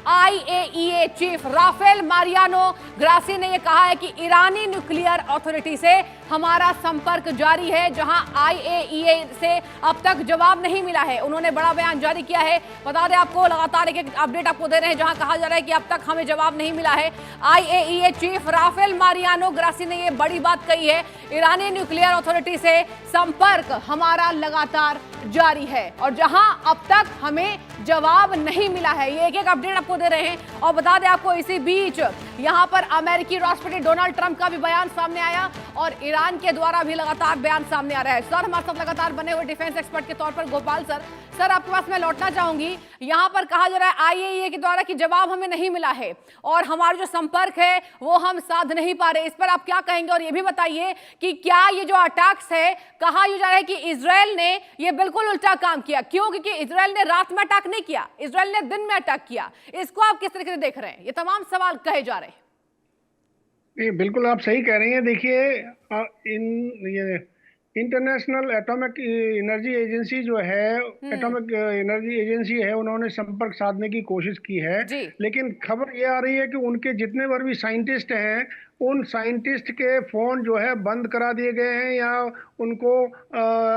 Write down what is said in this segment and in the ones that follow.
IAEA chief Rafael Mariano Grossi ने यह कहा है कि ईरानी न्यूक्लियर अथॉरिटी से हमारा संपर्क जारी है, जहां आईएईए से अब तक जवाब नहीं मिला है। उन्होंने बड़ा बयान जारी किया है। बता दें आपको, लगातार एक अपडेट आपको दे रहे हैं, जहां कहा जा रहा है कि अब तक हमें जवाब नहीं मिला है। IAEA chief Rafael Mariano Grossi ने यह बड़ी बात कही है, ईरानी न्यूक्लियर अथॉरिटी से संपर्क हमारा लगातार जारी है और जहां अब तक हमें जवाब नहीं मिला है। ये एक एक अपडेट आपको दे रहे हैं। और बता दें आपको, इसी बीच यहां पर अमेरिकी राष्ट्रपति डोनाल्ड ट्रंप का भी बयान सामने आया और ईरान के द्वारा भी लगातार बयान सामने आ रहा है। सर, हमारे साथ लगातार बने हुए डिफेंस एक्सपर्ट के तौर पर गोपाल सर, आपके पास मैं लौटना चाहूंगी। यहां पर कहा जा रहा है आईएईए के द्वारा कि जवाब हमें नहीं मिला है और हमारा जो संपर्क है वो हम साध नहीं पा रहे। इस पर आप क्या कहेंगे? और ये भी बताइए कि क्या ये जो अटैक्स है, कहा जा रहा है कि इजराइल ने ये बिल्कुल उल्टा काम किया। क्यों? क्योंकि इजराइल ने रात में अटैक नहीं किया, इजराइल ने दिन में अटैक किया। इसको आप किस तरीके से देख रहे हैं? ये तमाम सवाल कहे जा रहे हैं। नहीं, बिल्कुल आप सही कह रही हैं। देखिए, ये इंटरनेशनल एटॉमिक एनर्जी एजेंसी जो है, एटॉमिक एनर्जी एजेंसी है, उन्होंने संपर्क साधने की कोशिश की है। लेकिन खबर ये आ रही है कि उनके जितने बार भी साइंटिस्ट हैं, उन साइंटिस्ट के फोन जो है बंद करा दिए गए हैं या उनको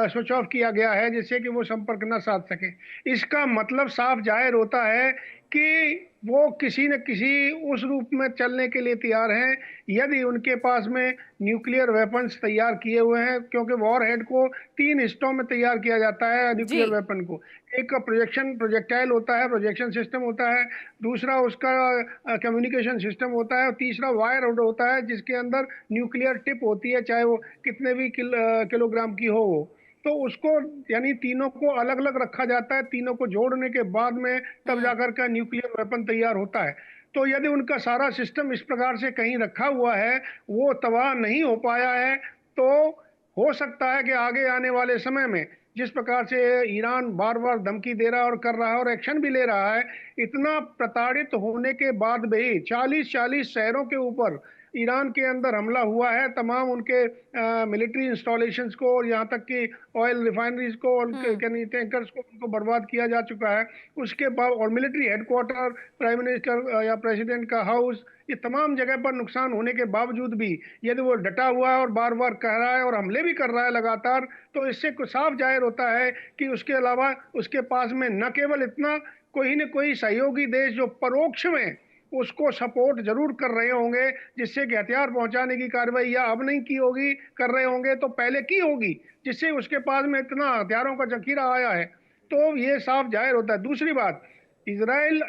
स्विच ऑफ किया गया है, जिससे कि वो संपर्क न साध सके। इसका मतलब साफ जाहिर होता है कि वो किसी न किसी उस रूप में चलने के लिए तैयार हैं यदि उनके पास में न्यूक्लियर वेपन्स तैयार किए हुए हैं, क्योंकि वॉरहेड को 3 हिस्सों में तैयार किया जाता है न्यूक्लियर वेपन को। एक का प्रोजेक्टाइल होता है, प्रोजेक्शन सिस्टम होता है, दूसरा उसका कम्युनिकेशन सिस्टम होता है और तीसरा वायर होता है जिसके अंदर न्यूक्लियर टिप होती है, चाहे वो कितने भी किलोग्राम की हो वो। तो उसको यानी तीनों को अलग अलग रखा जाता है, तीनों को जोड़ने के बाद में तब जाकर का न्यूक्लियर वेपन तैयार होता है। तो यदि उनका सारा सिस्टम इस प्रकार से कहीं रखा हुआ है, वो तबाह नहीं हो पाया है, तो हो सकता है कि आगे आने वाले समय में जिस प्रकार से ईरान बार बार धमकी दे रहा है और कर रहा है और एक्शन भी ले रहा है, इतना प्रताड़ित होने के बाद भी 40-40 शहरों के ऊपर ईरान के अंदर हमला हुआ है, तमाम उनके मिलिट्री इंस्टॉलेशंस को और यहाँ तक कि ऑयल रिफाइनरीज को और टैंकर्स को उनको बर्बाद किया जा चुका है। उसके बाद और मिलिट्री हेडक्वार्टर, प्राइम मिनिस्टर या प्रेसिडेंट का हाउस, ये तमाम जगह पर नुकसान होने के बावजूद भी यदि वो डटा हुआ है और बार बार कह रहा है और हमले भी कर रहा है लगातार, तो इससे साफ जाहिर होता है कि उसके अलावा उसके पास में न केवल इतना, कोई न कोई सहयोगी देश जो परोक्ष में उसको सपोर्ट जरूर कर रहे होंगे, जिससे कि हथियार पहुंचाने की कार्रवाई या अब नहीं की होगी, कर रहे होंगे तो पहले की होगी, जिससे उसके पास में इतना हथियारों का जखीरा आया है। तो ये साफ जाहिर होता है। दूसरी बात, इजराइल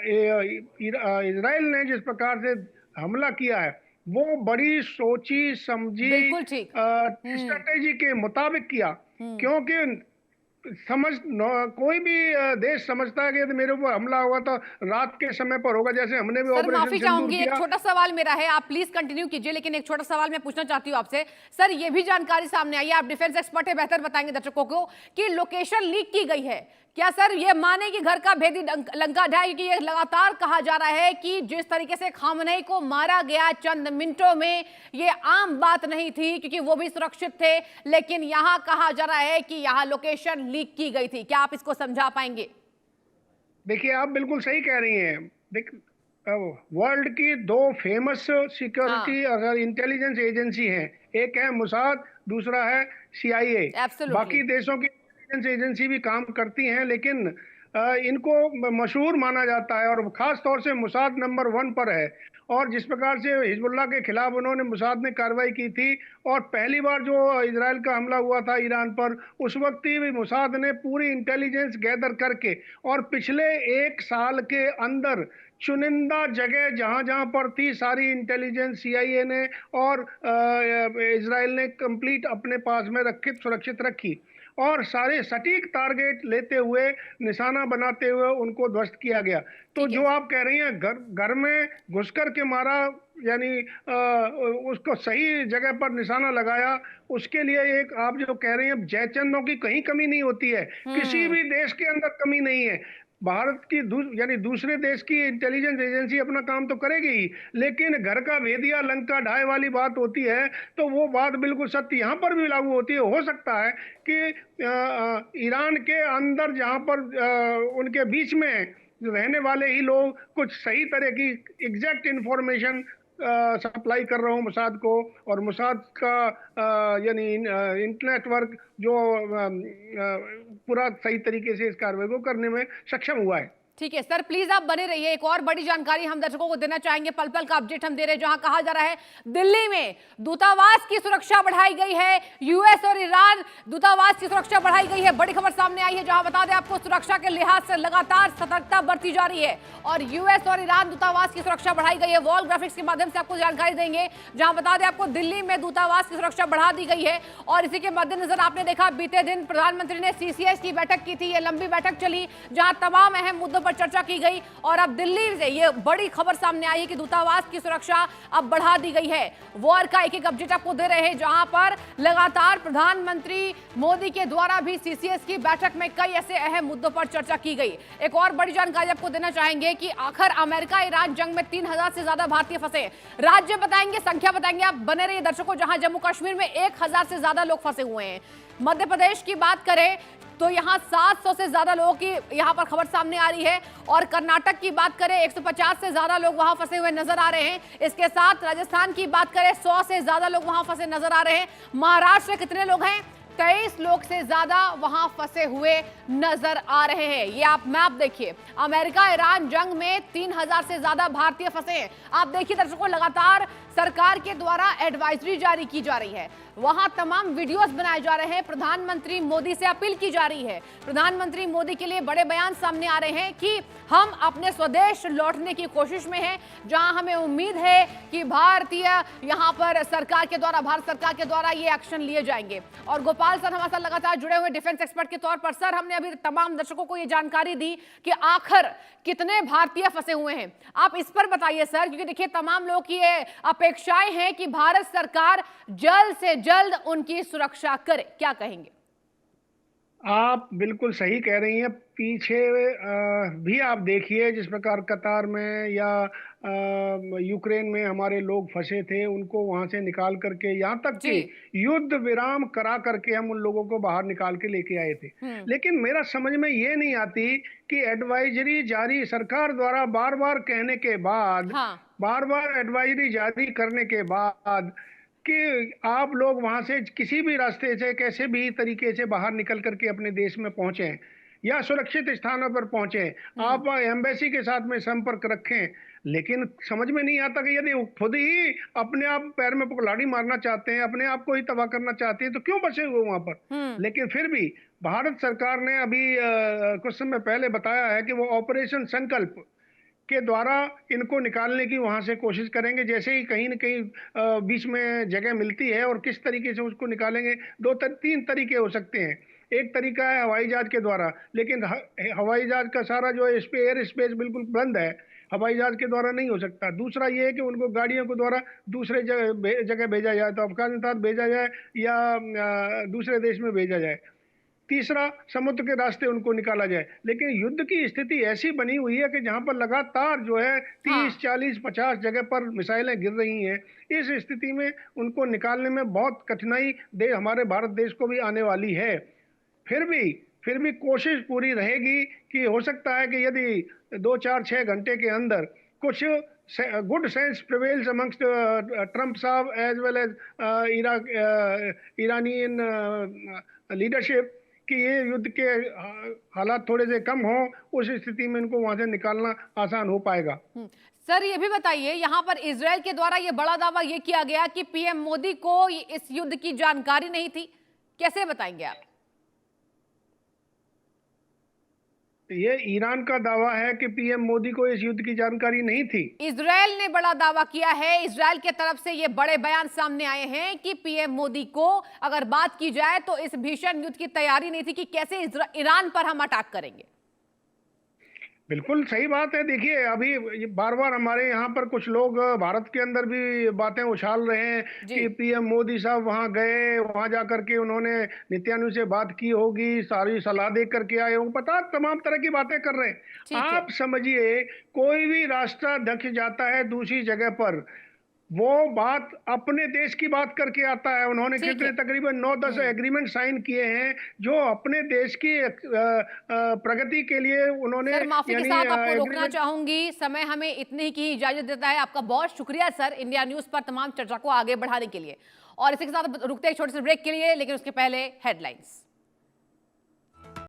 ने जिस प्रकार से हमला किया है वो बड़ी सोची समझी स्ट्रेटेजी के मुताबिक किया, क्योंकि कोई भी देश समझता है कि यदि मेरे ऊपर हमला होगा तो रात के समय पर होगा, जैसे हमने भी ऑपरेशन माफी चाहूंगी, एक छोटा सवाल मेरा है, आप प्लीज कंटिन्यू कीजिए, लेकिन एक छोटा सवाल मैं पूछना चाहती हूँ आपसे। सर, ये भी जानकारी सामने आई है, आप डिफेंस एक्सपर्ट है, बेहतर बताएंगे दर्शकों को, कि लोकेशन लीक की गई है। क्या सर ये माने कि घर का भेदी लंका ढाई? कि ये लगातार कहा जा रहा है कि जिस तरीके से खामनेई को मारा गया चंद मिनटों में, ये आम बात नहीं थी क्योंकि वो भी सुरक्षित थे, लेकिन यहां कहा जा रहा है कि यहां लोकेशन लीक की गई थी। क्या आप इसको समझा पाएंगे? देखिए, आप बिल्कुल सही कह रही हैं। वर्ल्ड की 2 फेमस सिक्योरिटी और इंटेलिजेंस एजेंसी हैं, एक है मुसाद, दूसरा है CIA। बाकी देशों की इंटेलिजेंस एजेंसी भी काम करती हैं, लेकिन इनको मशहूर माना जाता है और खास तौर से मुसाद नंबर 1 पर है। और जिस प्रकार से हिजबुल्लाह के खिलाफ उन्होंने मुसाद ने कार्रवाई की थी और पहली बार जो इजराइल का हमला हुआ था ईरान पर, उस वक्त ही मुसाद ने पूरी इंटेलिजेंस गैदर करके और पिछले 1 साल के अंदर चुनिंदा जगह जहां जहां पर थी सारी इंटेलिजेंस CIA ने और इजराइल ने कंप्लीट अपने पास में सुरक्षित रखी और सारे सटीक टारगेट लेते हुए, निशाना बनाते हुए उनको ध्वस्त किया गया। तो जो आप कह रही हैं घर में घुसकर के मारा, यानी उसको सही जगह पर निशाना लगाया, उसके लिए एक आप जो कह रही हैं जयचंदों की कहीं कमी नहीं होती है, किसी भी देश के अंदर कमी नहीं है। भारत की यानी दूसरे देश की इंटेलिजेंस एजेंसी अपना काम तो करेगी ही, लेकिन घर का भेदिया लंका ढाई वाली बात होती है, तो वो बात बिल्कुल सत्य यहाँ पर भी लागू होती है। हो सकता है कि ईरान के अंदर जहाँ पर उनके बीच में रहने वाले ही लोग कुछ सही तरह की एग्जैक्ट इंफॉर्मेशन सप्लाई कर रहा हूँ मुसाद को, और मुसाद का यानी नेटवर्क जो पूरा सही तरीके से इस कार्रवाई को करने में सक्षम हुआ है। ठीक है सर, प्लीज आप बने रहिए। एक और बड़ी जानकारी हम दर्शकों को देना चाहेंगे, पल पल का अपडेट हम दे रहे हैं, जहां कहा जा रहा है दिल्ली में दूतावास की सुरक्षा बढ़ाई गई है। यूएस और ईरान दूतावास की सुरक्षा बढ़ाई गई है। बड़ी खबर सामने आई है, जहां बता दें आपको सुरक्षा के लिहाज से लगातार सतर्कता बरती जा रही है और यूएस और ईरान दूतावास की सुरक्षा बढ़ाई गई है। वॉल ग्राफिक्स के माध्यम से आपको जानकारी देंगे, जहां बता दें आपको दिल्ली में दूतावास की सुरक्षा बढ़ा दी गई है। और इसी के मद्देनजर आपने देखा बीते दिन प्रधानमंत्री ने सीसीएस की बैठक की थी। ये लंबी बैठक चली, जहां तमाम अहम मुद्दों पर चर्चा की गई और अब दिल्ली से ये बड़ी खबर सामने आई है कि दूतावास की सुरक्षा अब बढ़ा दी गई है। वॉर का एक एक अपडेट आपको दे रहे हैं, जहां पर लगातार प्रधानमंत्री मोदी के द्वारा भी सीसीएस की बैठक में कई ऐसे अहम मुद्दों पर चर्चा की गई। एक और बड़ी जानकारी आपको देना चाहेंगे कि आखिर अमेरिका ईरान जंग में 3000 से ज्यादा भारतीय फंसे। राज्य बताएंगे, संख्या बताएंगे, आप बने रहिए दर्शकों। जहां जम्मू कश्मीर में 1000 से ज्यादा लोग फंसे हुए हैं। मध्य प्रदेश की बात करें तो यहां 700 से ज्यादा लोगों की यहां पर खबर सामने आ रही है और कर्नाटक की बात करें 150 से ज्यादा लोग वहां फंसे हुए नजर आ रहे हैं। इसके साथ राजस्थान की बात करें 100 से ज्यादा लोग वहां फंसे नजर आ रहे हैं। महाराष्ट्र में कितने लोग हैं? 23 लोग से ज्यादा वहां फंसे हुए नजर आ रहे हैं। ये आप मैप देखिए, अमेरिका ईरान जंग में 3000 से ज्यादा भारतीय फंसे हैं। आप देखिए दर्शकों, लगातार सरकार के द्वारा एडवाइजरी जारी की जा रही है, वहां तमाम वीडियोस बनाए जा रहे हैं। प्रधानमंत्री मोदी से अपील की जा रही है। प्रधानमंत्री मोदी के लिए बड़े बयान सामने आ रहे हैं कि हम अपने स्वदेश लौटने की कोशिश में हैं, जहां हमें उम्मीद है कि भारतीय यहां पर सरकार के द्वारा, भारत सरकार के द्वारा ये एक्शन लिए जाएंगे। और गोपाल सर हमारे साथ लगातार जुड़े हुए डिफेंस एक्सपर्ट के तौर पर। सर, हमने अभी तमाम दर्शकों को ये जानकारी दी कि आखिर कितने भारतीय फंसे हुए हैं, आप इस पर बताइए सर, क्योंकि देखिए तमाम लोगों की ये अपेक्षाएं हैं कि भारत सरकार जल्द से जल्द उनकी सुरक्षा करे। क्या कहेंगे? आप बिल्कुल सही कह रही हैं। पीछे भी आप देखिए, जिस प्रकार कतार में या यूक्रेन में हमारे लोग फंसे थे, उनको वहां से निकाल करके, यहाँ तक कि युद्ध विराम करा करके हम उन लोगों को बाहर निकाल के लेके आए थे। लेकिन मेरा समझ में ये नहीं आती कि एडवाइजरी जारी सरकार द्वारा बार बार कहने के बाद, बार बार एडवाइजरी जारी करने के बाद कि आप लोग वहां से किसी भी रास्ते से, कैसे भी तरीके से बाहर निकल करके अपने देश में पहुंचे या सुरक्षित स्थानों पर पहुंचे, आप एम्बेसी के साथ में संपर्क रखें। लेकिन समझ में नहीं आता कि यदि खुद ही अपने आप पैर में कुल्हाड़ी मारना चाहते हैं, अपने आप को ही तबाह करना चाहते हैं, तो क्यों बचे हुए वहां पर? लेकिन फिर भी भारत सरकार ने अभी कुछ समय पहले बताया है कि वो ऑपरेशन संकल्प के द्वारा इनको निकालने की वहां से कोशिश करेंगे। जैसे ही कहीं न कहीं बीच में जगह मिलती है, और किस तरीके से उसको निकालेंगे, तीन तरीके हो सकते हैं। एक तरीका है हवाई जहाज के द्वारा, लेकिन हवाई जहाज का सारा जो है एयर स्पेस बिल्कुल बंद है, हवाई जहाज के द्वारा नहीं हो सकता। दूसरा ये है कि उनको गाड़ियों के द्वारा दूसरे जगह भेजा जाए, तो अफगानिस्तान भेजा जाए या दूसरे देश में भेजा जाए। तीसरा, समुद्र के रास्ते उनको निकाला जाए। लेकिन युद्ध की स्थिति ऐसी बनी हुई है कि जहां पर लगातार जो है 30, 40, 50 जगह पर मिसाइलें गिर रही हैं। इस स्थिति में उनको निकालने में बहुत कठिनाई हमारे भारत देश को भी आने वाली है। फिर भी कोशिश पूरी रहेगी कि हो सकता है कि यदि 2, 4, 6 घंटे के अंदर कुछ good sense prevails amongst Trump साहब as well as Iranian leadership कि ये युद्ध के हालात थोड़े से कम हों, उस स्थिति में इनको वहां से निकालना आसान हो पाएगा। सर, ये भी बताइए, यहाँ पर इजराइल के द्वारा ये बड़ा दावा ये किया गया कि पीएम मोदी को इस युद्ध की जानकारी नहीं थी, कैसे बताएंगे आप? ये ईरान का दावा है कि पीएम मोदी को इस युद्ध की जानकारी नहीं थी। इजराइल ने बड़ा दावा किया है। इजराइल के तरफ से ये बड़े बयान सामने आए हैं कि पीएम मोदी को, अगर बात की जाए तो इस भीषण युद्ध की तैयारी नहीं थी कि कैसे ईरान पर हम अटैक करेंगे। बिल्कुल सही बात है। देखिए, अभी बार बार हमारे यहाँ पर कुछ लोग भारत के अंदर भी बातें उछाल रहे हैं कि पीएम मोदी साहब वहां गए, वहां जाकर के उन्होंने नित्यानंद से बात की होगी, सारी सलाह दे करके आए होंगे, पता तमाम तरह की बातें कर रहे हैं। आप समझिए, कोई भी राष्ट्राध्यक्ष जाता है दूसरी जगह पर, वो बात अपने देश की बात करके आता है। उन्होंने ठीक कितने है। तकरीबन 9-10 एग्रीमेंट साइन किए हैं जो अपने देश की प्रगति के लिए उन्होंने सर माफी के यानी साथ आपको रोकना एग्रीमेंट। चाहूंगी, समय हमें इतनी की इजाजत देता है। आपका बहुत शुक्रिया सर, इंडिया न्यूज पर तमाम चर्चा को आगे बढ़ाने के लिए। और इसी के साथ रुकते हैं एक छोटे से ब्रेक के लिए, लेकिन उसके पहले हेडलाइंस।